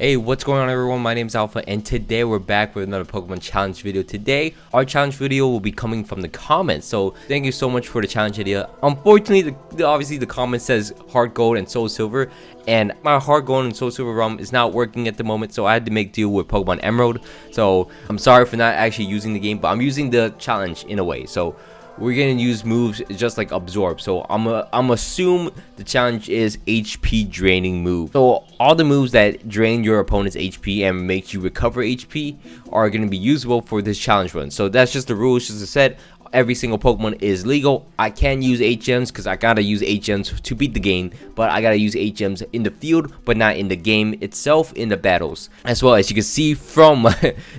Hey, what's going on everyone? My name is Alpha and today we're back with another Pokemon challenge video. Today our challenge video will be coming from the comments, so thank you so much for the challenge idea. Unfortunately, obviously the comment says Heart Gold and Soul Silver, and my Heart Gold and Soul Silver ROM is not working at the moment, so I had to make deal with Pokemon Emerald. So I'm sorry for not actually using the game, but I'm using the challenge in a way. So we're gonna use moves just like Absorb. So I'm assume the challenge is HP draining move. So all the moves that drain your opponent's HP and make you recover HP are gonna be usable for this challenge run. So that's just the rules. Just as I said, every single Pokemon is legal. I can use HMs because I gotta use HMs to beat the game, but I gotta use HMs in the field, but not in the game itself, in the battles. As well, as you can see from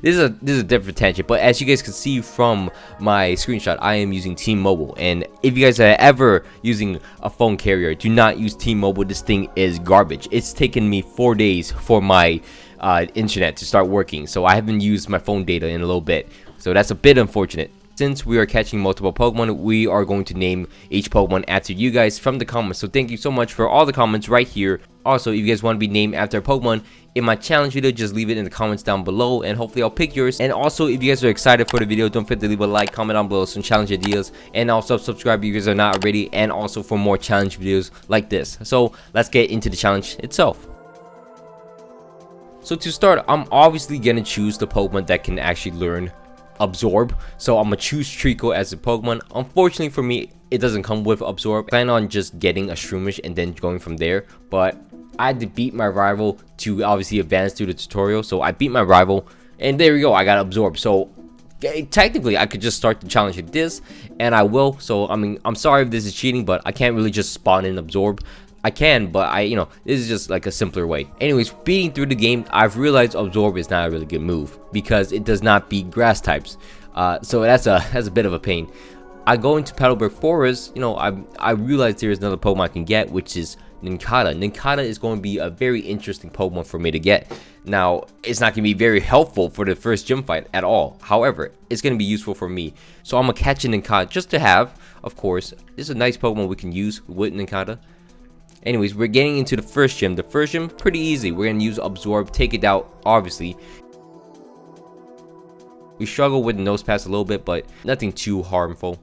this is a different tangent, but as you guys can see from my screenshot, I am using T-Mobile. And if you guys are ever using a phone carrier, do not use T-Mobile. This thing is garbage. It's taken me 4 days for my internet to start working, so I haven't used my phone data in a little bit, so that's a bit unfortunate. Since we are catching multiple Pokemon, we are going to name each Pokemon after you guys from the comments. So thank you so much for all the comments right here. Also, if you guys want to be named after a Pokemon in my challenge video, just leave it in the comments down below and hopefully I'll pick yours. And also, if you guys are excited for the video, don't forget to leave a like, comment down below some challenge ideas, and also subscribe if you guys are not already, and also for more challenge videos like this. So let's get into the challenge itself. So to start, I'm obviously gonna choose the Pokemon that can actually learn Absorb. So I'm gonna choose Treecko as a Pokemon. Unfortunately for me, it doesn't come with Absorb. I plan on just getting a Shroomish and then going from there, but I had to beat my rival to obviously advance through the tutorial. So I beat my rival and there we go, I got Absorb. So technically I could just start the challenge like this, and I will. So I mean, I'm sorry if this is cheating, but I can't really just spawn in Absorb. I can, but this is just like a simpler way. Anyways, beating through the game, I've realized Absorb is not a really good move because it does not beat grass types. So that's a bit of a pain. I go into Petalburg Forest. I realized there is another Pokemon I can get, which is Nincada. Nincada is going to be a very interesting Pokemon for me to get. Now, it's not going to be very helpful for the first gym fight at all. However, it's going to be useful for me. So I'm going to catch a Nincada just to have, of course. This is a nice Pokemon we can use with Nincada. Anyways, we're getting into the first gym. The first gym, pretty easy. We're going to use Absorb, take it out, obviously. We struggle with the Nose Pass a little bit, but nothing too harmful.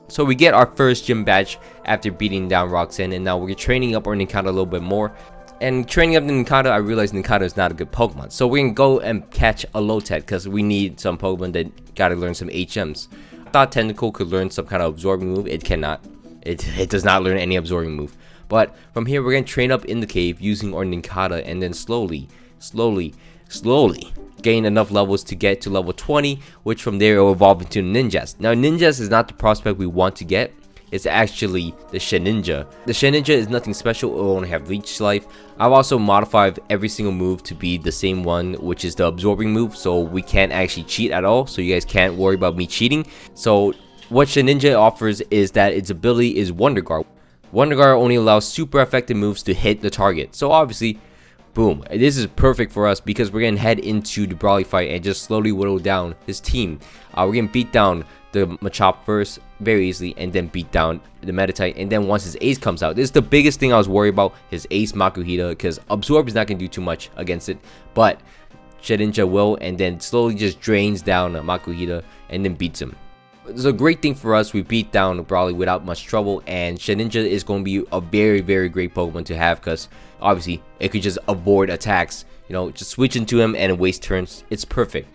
So we get our first gym badge after beating down Roxanne, and now we're training up our Nincada a little bit more. And training up the Nincada, I realized Nincada is not a good Pokemon. So we're going to go and catch a Lotad, because we need some Pokemon that got to learn some HMs. I thought Tentacle could learn some kind of absorbing move. It cannot. It does not learn any absorbing move. But from here, we're going to train up in the cave using our Nincada, and then slowly gain enough levels to get to level 20, which from there will evolve into Ninjas. Now, Ninjas is not the prospect we want to get. It's actually the Shedinja. The Shedinja is nothing special. It will only have Leech Life. I've also modified every single move to be the same one, which is the absorbing move, so we can't actually cheat at all. So you guys can't worry about me cheating. So what Shedinja offers is that its ability is Wonder Guard. Wonder Guard only allows super effective moves to hit the target. So obviously, boom, this is perfect for us because we're gonna head into the Brawly fight and just slowly whittle down his team. We're gonna beat down the Machop first very easily, and then beat down the Meditite. And then once his ace comes out, this is the biggest thing I was worried about, his ace Makuhita, because Absorb is not gonna do too much against it, but Shedinja will, and then slowly just drains down Makuhita and then beats him. It's a great thing for us. We beat down Brawly without much trouble, and Shedinja is going to be a very, very great Pokemon to have because obviously it could just avoid attacks, just switch into him and waste turns. It's perfect.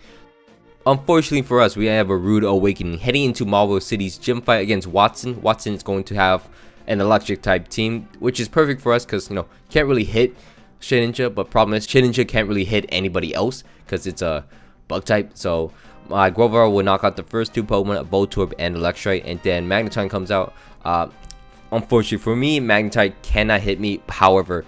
Unfortunately for us, we have a rude awakening heading into Marble City's gym fight against Watson. Watson is going to have an electric type team, which is perfect for us because can't really hit Shedinja, but problem is Shedinja can't really hit anybody else because it's a bug type. So Grovyle will knock out the first two Pokemon, Voltorb and Electrite, and then Magneton comes out. Unfortunately for me, Magnetite cannot hit me. However,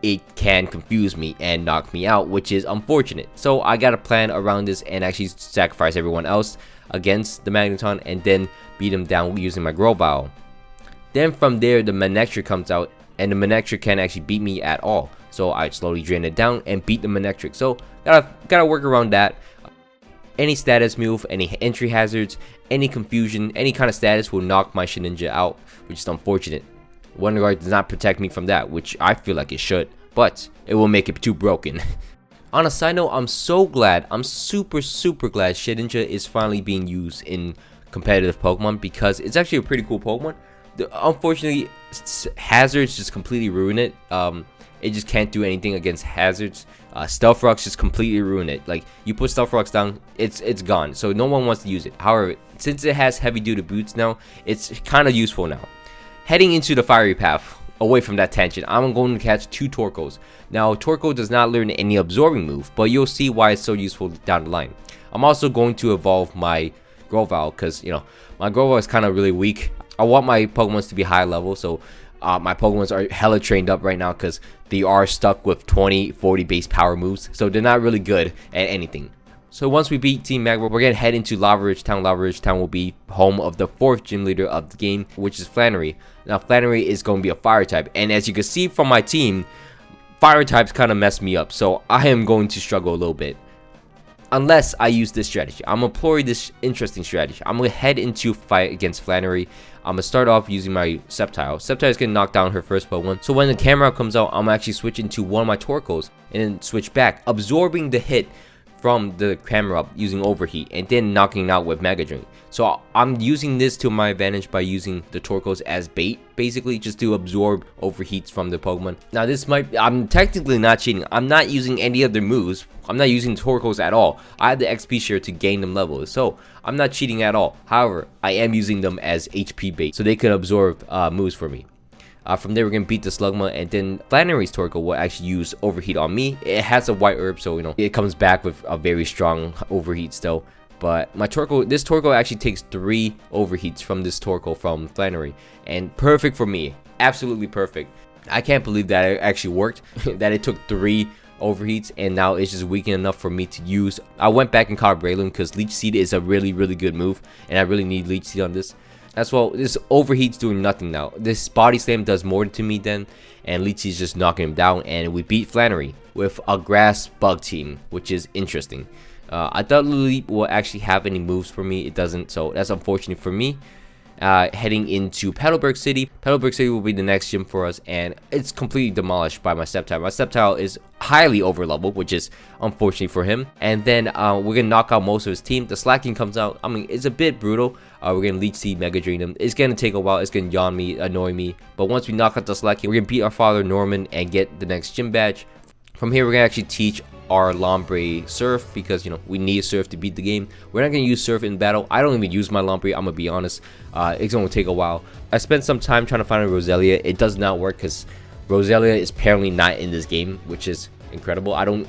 it can confuse me and knock me out, which is unfortunate. So I got to plan around this and actually sacrifice everyone else against the Magneton and then beat him down using my Grovyle. Then from there, the Manectric comes out, and the Manectric can't actually beat me at all. So I slowly drain it down and beat the Manectric. So gotta work around that. Any status move, any entry hazards, any confusion, any kind of status will knock my Shedinja out, which is unfortunate. Wonder Guard does not protect me from that, which I feel like it should, but it will make it too broken. On a side note, I'm so glad, I'm super glad Shedinja is finally being used in competitive Pokemon, because it's actually a pretty cool Pokemon. Unfortunately, Hazards just completely ruin it. It just can't do anything against Hazards. Stealth Rocks just completely ruin it. Like, you put Stealth Rocks down, it's gone. So no one wants to use it. However, since it has heavy duty boots now, it's kind of useful now. Heading into the fiery path, away from that tangent, I'm going to catch 2 Torkos. Now, Torko does not learn any absorbing move, but you'll see why it's so useful down the line. I'm also going to evolve my Grovyle, because, you know, my Grovyle is kind of really weak. I want my Pokemons to be high level, so my Pokemons are hella trained up right now, because they are stuck with 20-40 base power moves, so they're not really good at anything. So once we beat Team Magma, we're going to head into Lava Ridge Town. Lava Ridge Town will be home of the 4th gym leader of the game, which is Flannery. Now, Flannery is going to be a fire type, and as you can see from my team, fire types kind of mess me up, so I am going to struggle a little bit. Unless I use this strategy. I'm going to employ this interesting strategy. I'm going to head into fight against Flannery. I'm going to start off using my Sceptile. Sceptile is going to knock down her first Pokemon. So when the camera comes out, I'm actually switching to one of my Torkos and then switch back, absorbing the hit from the camera up using Overheat, and then knocking it out with Mega Drain. So I'm using this to my advantage by using the Torkos as bait, basically, just to absorb overheats from the Pokemon. Now this might, I'm technically not cheating. I'm not using any other moves. I'm not using Torkos at all. I have the XP share to gain them levels, so I'm not cheating at all. However, I am using them as HP bait, so they can absorb moves for me. From there, we're going to beat the Slugma, and then Flannery's Torkoal will actually use Overheat on me. It has a white herb, so, you know, it comes back with a very strong Overheat still. But my Torkoal, this Torkoal actually takes 3 Overheats from this Torkoal from Flannery. And perfect for me. Absolutely perfect. I can't believe that it actually worked. That it took 3 Overheats, and now it's just weakened enough for me to use. I went back and caught Breloom because Leech Seed is a really good move, and I really need Leech Seed on this. As well, this Overheat's doing nothing now. This Body Slam does more to me then, and Leech Seed's just knocking him down, and we beat Flannery with a Grass Bug team, which is interesting. I thought Lily will actually have any moves for me. It doesn't, so that's unfortunate for me. Heading into Petalburg City. Petalburg City will be the next gym for us, and it's completely demolished by my Sceptile. My Sceptile is highly over leveled, which is unfortunate for him. And then we're gonna knock out most of his team. The Slacking comes out. I mean, it's a bit brutal. We're gonna Leech Seed, Mega Drain him. It's gonna take a while. It's gonna yawn me, annoy me. But once we knock out the Slacking, we're gonna beat our father Norman and get the next gym badge. From here, we're gonna actually teach our Lombre Surf, because, you know, we need Surf to beat the game. We're not gonna use Surf in battle. I don't even use my Lombre, I'm gonna be honest. It's gonna take a while. I spent some time trying to find a Roselia. It does not work because Roselia is apparently not in this game, which is incredible. I don't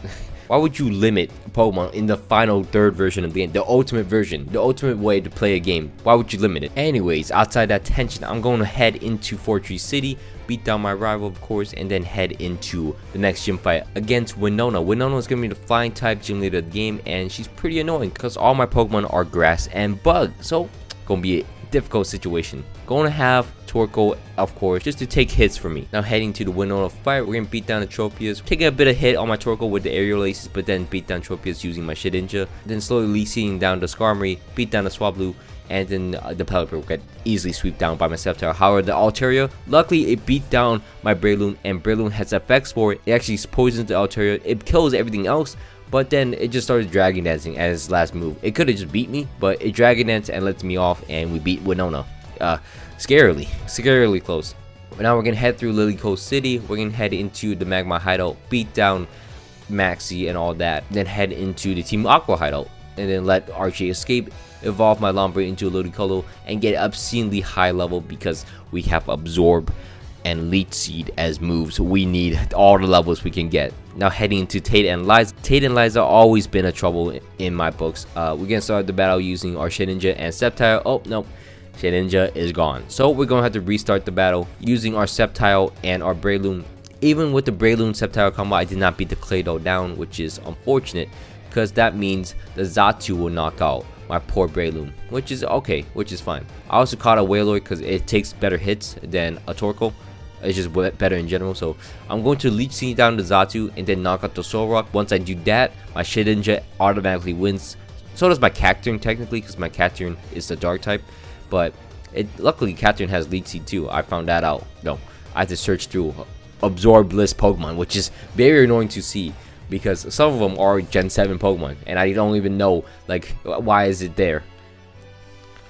why would you limit Pokemon in the final 3rd version of the game, the ultimate version, the ultimate way to play a game? Why would you limit it? Anyways, outside that tension, I'm going to head into Fortress City, beat down my rival, of course, and then head into the next gym fight against Winona. Winona is going to be the flying type gym leader of the game, and she's pretty annoying because all my Pokemon are grass and bug, so going to be a difficult situation. Going to have Torkoal, of course, just to take hits for me. Now heading to the Winona fight, we're going to beat down the Tropius, taking a bit of hit on my Torkoal with the aerial aces, but then beat down Tropius using my Shedinja, then slowly leeching down the Skarmory, beat down the Swablu, and then the Pelipper will get easily swept down by my Sceptile. However, the Altaria, luckily it beat down my Breloom, and Breloom has effects for it. It actually poisons the Altaria, it kills everything else, but then it just started Dragon Dancing as its last move. It could have just beat me, but it Dragon Danced and lets me off, and we beat Winona. Scarily close. Now we're gonna head through Lilycove City. We're gonna head into the Magma Hideout, beat down Maxie and all that, then head into the Team Aqua Hideout, and then let Archie escape, evolve my Lombre into a Ludicolo, and get obscenely high level because we have Absorb and Leech Seed as moves. We need all the levels we can get. Now heading into Tate and Liza. Tate and Liza always been a trouble in my books. We're gonna start the battle using our Shedinja and Sceptile. Oh no, Shedinja is gone. So we're gonna have to restart the battle using our Sceptile and our Breloom. Even with the Breloom Sceptile combo, I did not beat the Claydol down, which is unfortunate because that means the Xatu will knock out my poor Breloom, which is okay, which is fine. I also caught a Wailord because it takes better hits than a Torkoal. It's just better in general, so I'm going to Leech Seed down the Xatu and then knock out the Solrock. Once I do that, my Shedinja automatically wins. So does my Cacturne technically, because my Cacturne is the Dark type. But luckily Cacturne has Leech Seed too. I found that out. No, I had to search through Absorb list Pokemon, which is very annoying to see. because some of them are Gen 7 Pokemon, and I don't even know like why is it there.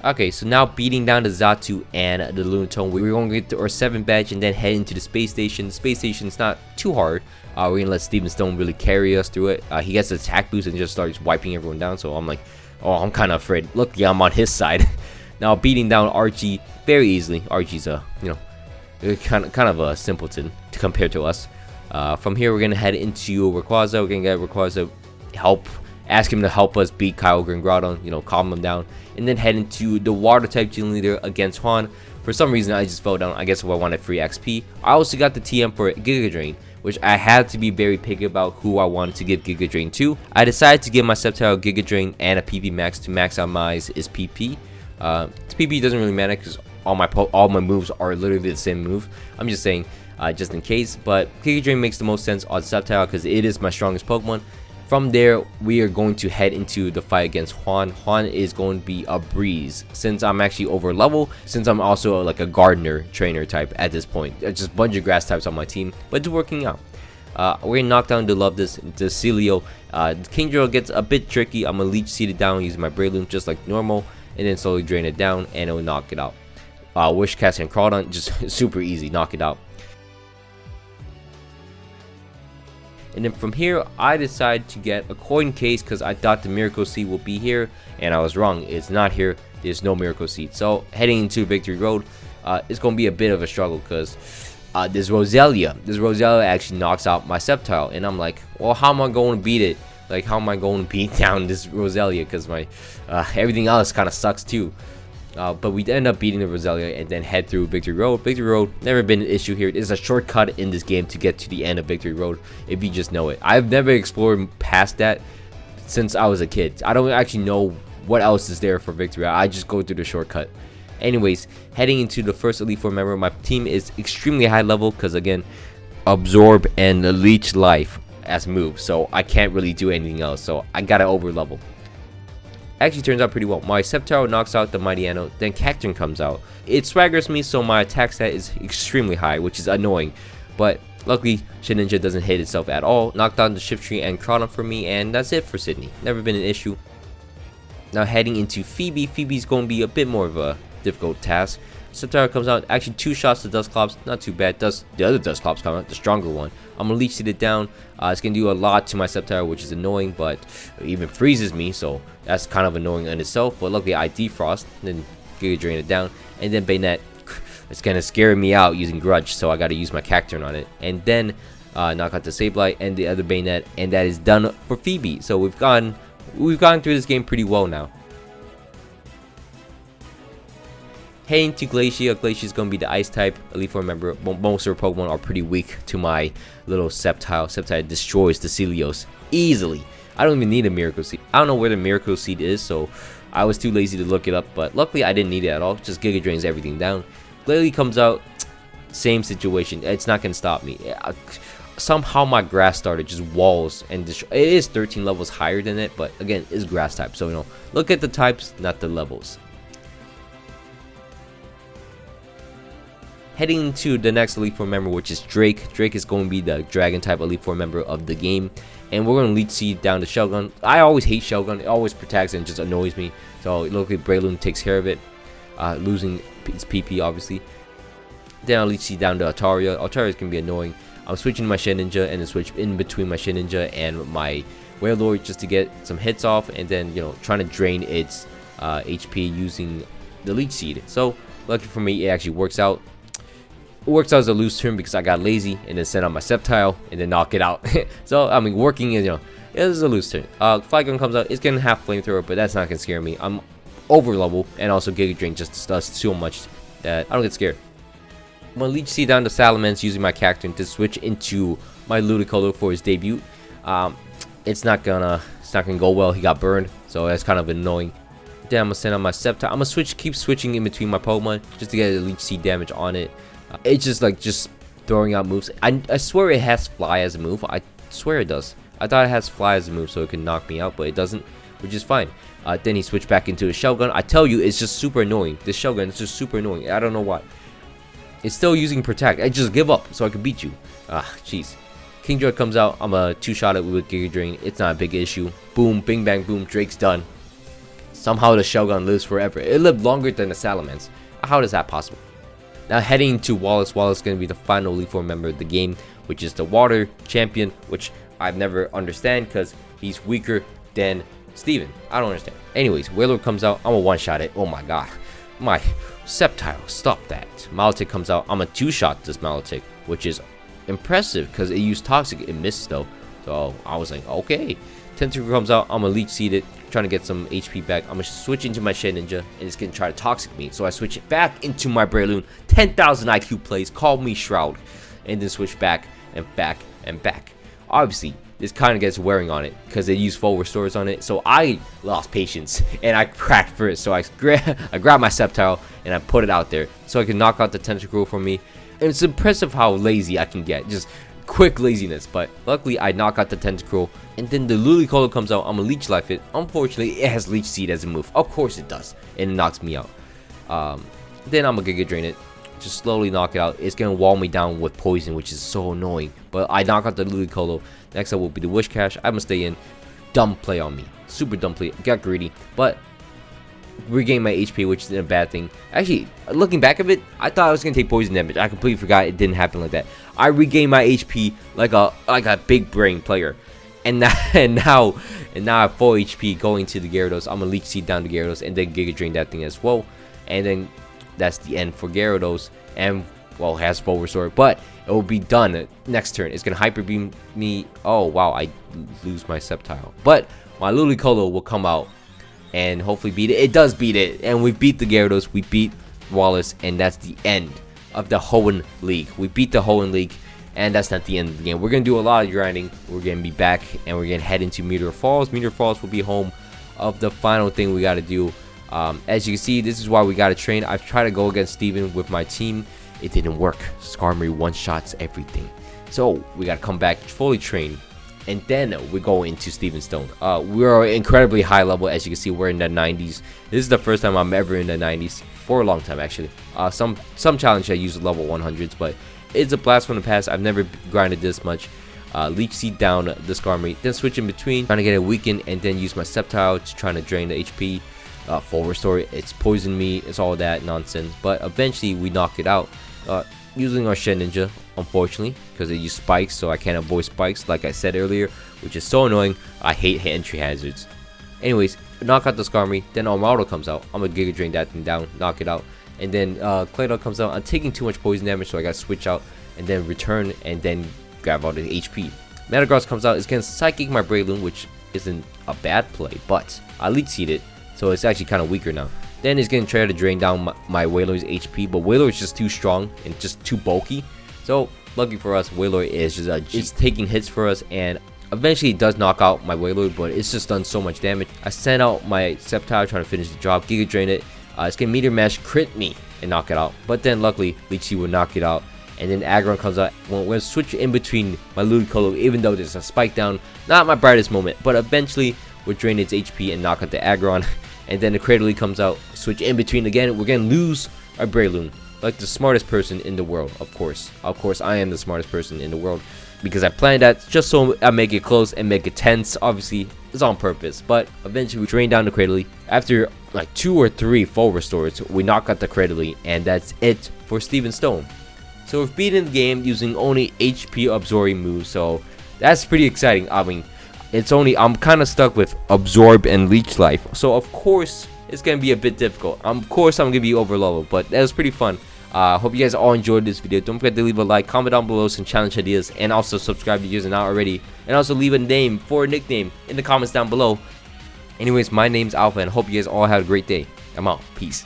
Okay, so now beating down the Xatu and the Lunatone, we're going to get to our 7th badge and then head into the space station. The space station is not too hard. We're going to let Steven Stone really carry us through it. He gets an attack boost and just starts wiping everyone down, so I'm like, oh, I'm kind of afraid. Look, yeah, I'm on his side. Now beating down Archie very easily. Archie's kind of a simpleton to compare to us. From here, we're going to head into Rayquaza. We're going to get Rayquaza help. Ask him to help us beat Kyogre and Groudon, calm him down, and then head into the water type gym leader against Juan. For some reason, I just fell down. I guess if I wanted free XP. I also got the TM for Giga Drain, which I had to be very picky about who I wanted to give Giga Drain to. I decided to give my Sceptile Giga Drain and a PP Max to max out my PP. PP doesn't really matter because all my moves are literally the same move. I'm just saying, just in case. But Giga Drain makes the most sense on Sceptile because it is my strongest Pokemon. From there, we are going to head into the fight against Juan. Juan is going to be a breeze since I'm actually over level, since I'm also like a gardener trainer type at this point. Just a bunch of grass types on my team, but it's working out. We're gonna knock down the Celio. Kingdra gets a bit tricky. I'm gonna leech seed it down using my Breloom just like normal, and then slowly drain it down, and it'll knock it out. Wishcast and Crawdon, just super easy, knock it out. And then from here, I decided to get a coin case because I thought the Miracle Seed will be here, and I was wrong. It's not here. There's no Miracle Seed. So heading into Victory Road, it's going to be a bit of a struggle because this Roselia actually knocks out my Sceptile, and I'm like, well, how am I going to beat it? Like, how am I going to beat down this Roselia? Because my everything else kind of sucks too. But we end up beating the Roselia and then head through Victory Road. Victory Road, never been an issue here. There's a shortcut in this game to get to the end of Victory Road if you just know it. I've never explored past that since I was a kid. I don't actually know what else is there for Victory. I just go through the shortcut. Anyways, heading into the first Elite Four member, my team is extremely high level because, again, Absorb and Leech Life as moves. So I can't really do anything else. So I gotta over level. Actually turns out pretty well. My Sceptile knocks out the Mightyeno, then Cacturne comes out. It swaggers me, so my attack stat is extremely high, which is annoying. But luckily, Shedinja doesn't hate itself at all. Knocked down the Shiftry and Crawdon for me, and that's it for Sydney. Never been an issue. Now heading into Phoebe. Phoebe's going to be a bit more of a difficult task. Sceptile comes out, actually 2 shots to Dusclops, not too bad. The other Dusclops come out, the stronger one. I'm gonna leech seed it down. It's gonna do a lot to my Sceptile, which is annoying, but it even freezes me, so that's kind of annoying in itself. But luckily I defrost, then Giga Drain it down, and then Banette. It's gonna scare me out using Grudge, so I gotta use my Cacturne on it, and then knock out the Sableye and the other Banette, and that is done for Phoebe. So we've gone through this game pretty well now. Heading to Glacia. Glacia is going to be the Ice type Elite Four member. Most of her Pokemon are pretty weak to my little Sceptile. Sceptile destroys the Celios easily. I don't even need a Miracle Seed. I don't know where the Miracle Seed is, so I was too lazy to look it up. But luckily, I didn't need it at all. Just Giga Drains everything down. Glalie comes out. Same situation. It's not going to stop me. Somehow my Grass starter just walls and it is 13 levels higher than it, but again, it's Grass type. So, look at the types, not the levels. Heading into the next Elite Four member, which is Drake. Drake is going to be the Dragon type Elite Four member of the game, and we're going to Leech Seed down to Shelgon. I always hate Shelgon. It always protects and just annoys me. So luckily Breloom takes care of it, losing its PP obviously. Then I'll Leech Seed down to Altaria. Altaria can be annoying. I'm switching my Shedinja and then switch in between my Shedinja and my Wailord just to get some hits off, and then trying to drain its HP using the Leech Seed. So lucky for me, it actually works out. It works out as a loose turn because I got lazy and then sent out my Sceptile and then knock it out. So I mean, working is it is a loose turn. Flygon comes out. It's gonna have Flamethrower, but that's not gonna scare me. I'm over level, and also Giga Drain just does so much that I don't get scared. I'm gonna Leech Seed down to Salamence using my Cacturne to switch into my Ludicolo for his debut. It's not gonna go well. He got burned, so that's kind of annoying. Then I'm gonna send out my Sceptile. I'm gonna keep switching in between my Pokemon just to get a Leech Seed damage on it. It's just throwing out moves. I swear it has Fly as a move. I swear it does. I thought it has Fly as a move so it can knock me out, but it doesn't, which is fine. Then he switched back into a Shelgon. I tell you, it's just super annoying. This Shelgon is just super annoying. I don't know why. It's still using Protect. I just give up so I can beat you. Jeez. Kingdra comes out, I'm a 2-shot it with Giga Drain. It's not a big issue. Boom, bing bang boom, Drake's done. Somehow the Shelgon lives forever. It lived longer than the Salamence. How is that possible? Now heading to Wallace. Wallace is going to be the final Elite Four member of the game, which is the Water Champion, which I've never understand because he's weaker than Steven. I don't understand. Anyways, Wailord comes out, I'm a 1-shot it. Oh my god. My Sceptile, stop that. Milotic comes out, I'm a 2-shot this Milotic, which is impressive because it used Toxic. It missed though. So I was like, okay. Tentacle comes out, I'm gonna Leech Seed it, trying to get some HP back. I'm gonna switch into my Shedinja, and it's gonna try to Toxic me. So I switch it back into my Breloom. 10,000 IQ plays, call me Shroud. And then switch back and back and back. Obviously, this kind of gets wearing on it because they use full restores on it. So I lost patience and I cracked first. So I grabbed my Sceptile and I put it out there so I can knock out the Tentacruel from me. And it's impressive how lazy I can get. Just quick laziness, but luckily I knock out the Tentacruel, and then the Ludicolo comes out. I'm gonna Leech Life it. Unfortunately, it has Leech Seed as a move. Of course it does, and it knocks me out. Then I'm gonna Giga Drain it, just slowly knock it out. It's gonna wall me down with poison, which is so annoying, but I knock out the Ludicolo. Next up will be the Wishcash. I'm gonna stay in. Dumb play on me, super dumb play. Got greedy, but regain my HP, which isn't a bad thing. Actually, looking back of it, I thought I was gonna take poison damage. I completely forgot it didn't happen like that. I regained my HP like a big brain player, and now I have full HP going to the Gyarados. I'm gonna Leech Seed down to Gyarados and then Giga Drain that thing as well, and then that's the end for Gyarados. And well, has full restore, but it will be done next turn. It's gonna Hyper Beam me. Oh wow, I lose my Sceptile, but my Ludicolo will come out and hopefully beat it. It does beat it, and we beat the Gyarados, we beat Wallace, and that's the end of the Hoenn League. We beat the Hoenn League, and that's not the end of the game. We're gonna do a lot of grinding. We're gonna be back, and we're gonna head into Meteor Falls. Meteor Falls will be home of the final thing we gotta do. As you can see, this is why we gotta train. I've tried to go against Steven with my team. It didn't work. Skarmory one-shots everything. So we gotta come back fully trained, and then we go into Steven Stone. We're incredibly high level. As you can see, we're in the 90s. This is the first time I'm ever in the 90s for a long time, actually. Some challenge I use level 100s, but it's a blast from the past. I've never grinded this much. Leech Seed down the Skarmory, then switch in between, trying to get a weaken, and then use my Sceptile to trying to drain the HP. Full restore, it's poisoned me, it's all that nonsense, but eventually we knock it out using our Shedinja, unfortunately, because it used spikes, so I can't avoid spikes like I said earlier, which is so annoying. I hate entry hazards. Anyways, knock out the Skarmory, then Armaldo comes out. I'm gonna Giga Drain that thing down, knock it out, and then Claydol comes out. I'm taking too much poison damage, so I gotta switch out and then return and then grab all the HP. Metagross comes out, it's gonna Psychic my Breloom, which isn't a bad play, but I Leech Seed it, so it's actually kind of weaker now. Then he's going to try to drain down my Wailord's HP, but Wailord is just too strong and just too bulky. So, lucky for us, Wailord is just taking hits for us, and eventually it does knock out my Wailord, but it's just done so much damage. I sent out my Sceptile trying to finish the job, Giga Drain it. It's going to Meteor Mash, crit me, and knock it out. But then, luckily, Leech Seed will knock it out. And then Aggron comes out. We're going to switch in between my Ludicolo, even though there's a spike down. Not my brightest moment, but eventually we'll drain its HP and knock out the Aggron. And then the Cradily comes out, switch in between again. We're gonna lose our Breloom, like the smartest person in the world. Of course, I am the smartest person in the world, because I planned that just so I make it close and make it tense. Obviously, it's on purpose, but eventually we drain down the Cradily. After like 2 or 3 full restores, we knock out the Cradily, and that's it for Steven Stone. So we've beaten the game using only HP absorbing moves, so that's pretty exciting. I mean, I'm kind of stuck with Absorb and Leech Life, so of course it's gonna be a bit difficult. Of course I'm gonna be over level, but that was pretty fun. Hope you guys all enjoyed this video. Don't forget to leave a like, comment down below some challenge ideas, and also subscribe if you're not already, and also leave a name for a nickname in the comments down below. Anyways, my name's Alpha, and hope you guys all have a great day. I'm out. Peace.